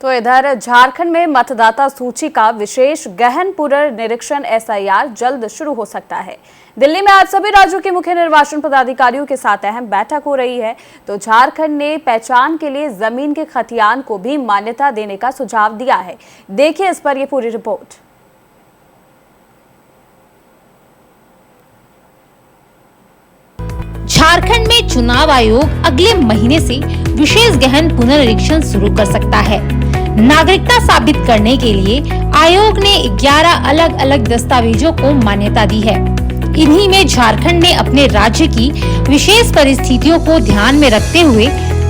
तो इधर झारखंड में मतदाता सूची का विशेष गहन पुनर्निरीक्षण एसआईआर जल्द शुरू हो सकता है। दिल्ली में आज सभी राज्यों के मुख्य निर्वाचन पदाधिकारियों के साथ अहम बैठक हो रही है। तो झारखंड ने पहचान के लिए जमीन के खतियान को भी मान्यता देने का सुझाव दिया है। देखिए इस पर यह पूरी रिपोर्ट। झारखंड में चुनाव आयोग अगले महीने से विशेष गहन पुनर्निरीक्षण शुरू कर सकता है। नागरिकता साबित करने के लिए आयोग ने 11 अलग अलग दस्तावेजों को मान्यता दी है। इन्हीं में झारखंड ने अपने राज्य की विशेष परिस्थितियों को ध्यान में रखते हुए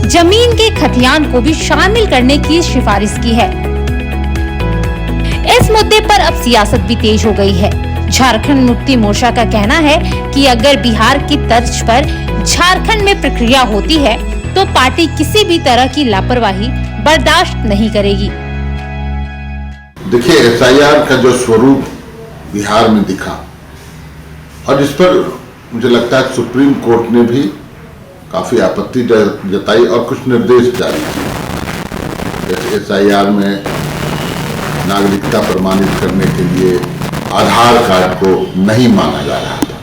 जमीन के खतियान को भी शामिल करने की सिफारिश की है। इस मुद्दे पर अब सियासत भी तेज हो गई है। झारखंड मुक्ति मोर्चा का कहना है कि अगर बिहार की तर्ज पर झारखंड में प्रक्रिया होती है तो पार्टी किसी भी तरह की लापरवाही बर्दाश्त नहीं करेगी। देखिए, एसआईआर का जो स्वरूप बिहार में दिखा और इस पर मुझे लगता है सुप्रीम कोर्ट ने भी काफी आपत्ति जताई और कुछ निर्देश जारी किए। जैसे एसआईआर में नागरिकता प्रमाणित करने के लिए आधार कार्ड को नहीं माना जा रहा था,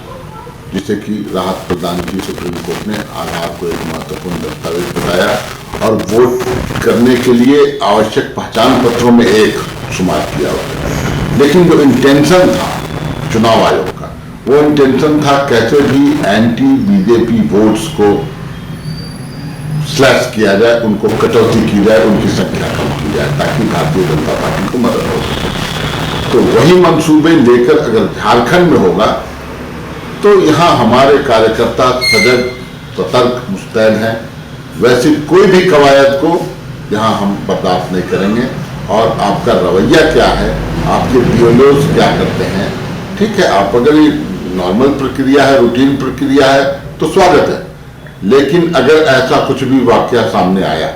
जिससे कि राहत प्रदान की सुप्रीम कोर्ट ने आधार को एक महत्वपूर्ण दस्तावेज बताया और वोट करने के लिए आवश्यक पहचान पत्रों में एक शुमार किया हुआ। लेकिन जो इंटेंशन था चुनाव आयोग का, वो इंटेंशन था कैसे भी एंटी बीजेपी वोट्स को स्लैश किया जाए, उनको कटौती की जाए, उनकी संख्या कम की जाए ताकि भारतीय जनता पार्टी को मदद हो सके। तो वही मंसूबे लेकर अगर झारखंड में होगा तो यहाँ हमारे कार्यकर्ता सजग, सतर्क, मुस्तैद हैं। वैसे कोई भी कवायद को यहाँ हम बर्दाश्त नहीं करेंगे। और आपका रवैया क्या है, आपके बीएलओज क्या करते हैं, ठीक है, आप अगर ये नॉर्मल प्रक्रिया है, रूटीन प्रक्रिया है तो स्वागत है। लेकिन अगर ऐसा कुछ भी वाकया सामने आया,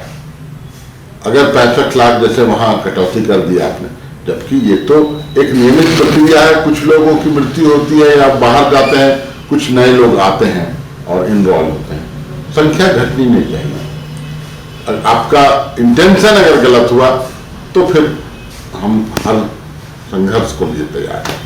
अगर 65 लाख जैसे वहाँ कटौती कर दिया आपने, जबकि ये तो एक नियमित प्रक्रिया है, कुछ लोगों की मृत्यु होती है या बाहर जाते हैं, कुछ नए लोग आते हैं और इन्वॉल्व होते हैं, संख्या घटनी नहीं चाहिए। आपका इंटेंशन अगर गलत हुआ तो फिर हम हर संघर्ष को लिए तैयार हैं।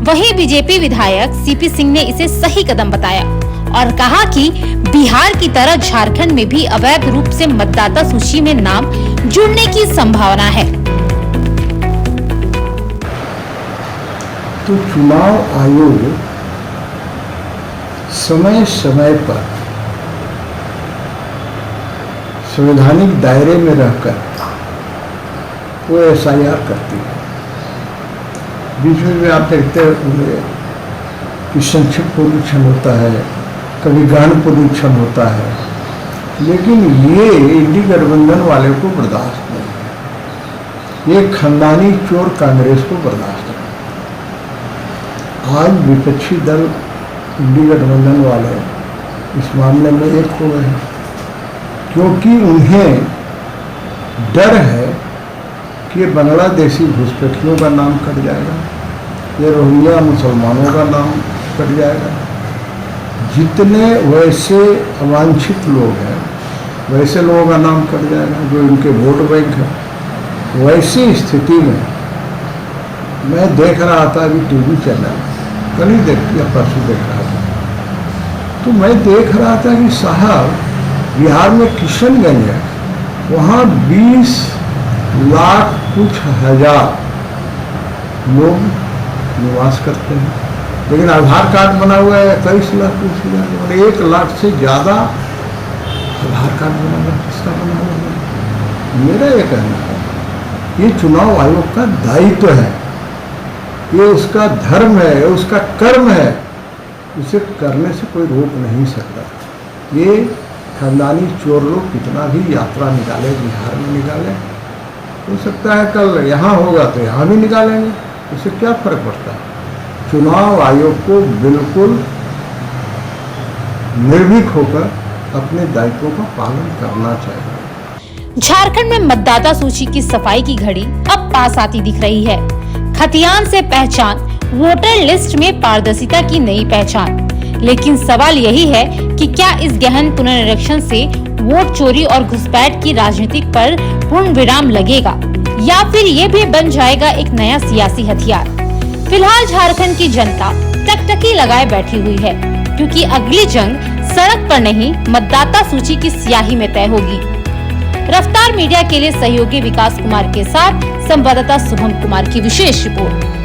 वहीं बीजेपी विधायक सीपी सिंह ने इसे सही कदम बताया और कहा कि बिहार की तरह झारखंड में भी अवैध रूप से मतदाता सूची में नाम जुड़ने की संभावना है। तो चुनाव आयोग समय समय पर संवैधानिक दायरे में रहकर वो एसआईआर करती है। बीच में आप देखते होंगे कि संक्षिप्त पुनरीक्षण होता है, कभी गहन पुनरीक्षण होता है, लेकिन ये इंडी गठबंधन वाले को बर्दाश्त नहीं है। ये खानदानी चोर कांग्रेस को बर्दाश्त नहीं। आज विपक्षी दल इंडी गठबंधन वाले इस मामले में एक हो गए हैं, क्योंकि उन्हें डर है कि बांग्लादेशी घुसपैठियों का नाम कट जाएगा, ये रोहिंग्या मुसलमानों का नाम कट जाएगा। जितने वैसे अवांछित लोग हैं वैसे लोगों का नाम कट जाएगा जो इनके वोट बैंक है। वैसी स्थिति में मैं देख रहा था अभी टीवी चैनल, कल ही परसों देख रहा था, तो मैं देख रहा था कि साहब बिहार में किशनगंज है, वहाँ 20 लाख कुछ हजार लोग निवास करते हैं, लेकिन आधार कार्ड बना हुआ है 23 लाख कुछ हजार, 1 लाख से ज़्यादा आधार कार्ड बना हुआ, किसका बना हुआ है? मेरा ये कहना है ये चुनाव आयोग का दायित्व है, ये उसका धर्म है, उसका कर्म है, उसे करने से कोई रोक नहीं सकता। ये खानदानी चोर लोग कितना भी यात्रा निकाले, बिहार में निकाले, हो सकता है कल यहाँ होगा तो यहाँ भी निकालेंगे, उससे क्या फर्क पड़ता है। चुनाव आयोग को बिल्कुल निर्भीक होकर अपने दायित्वों का पालन करना चाहिए। झारखंड में मतदाता सूची की सफाई की घड़ी अब पास आती दिख रही है। खतियान से पहचान, वोटर लिस्ट में पारदर्शिता की नई पहचान। लेकिन सवाल यही है कि क्या इस गहन पुनर्निरीक्षण से वोट चोरी और घुसपैठ की राजनीति पर पूर्ण विराम लगेगा या फिर ये भी बन जाएगा एक नया सियासी हथियार। फिलहाल झारखंड की जनता टकटकी लगाए बैठी हुई है, क्योंकि अगली जंग सड़क पर नहीं मतदाता सूची की स्याही में तय होगी। रफ्तार मीडिया के लिए सहयोगी विकास कुमार के साथ संवाददाता शुभम कुमार की विशेष रिपोर्ट।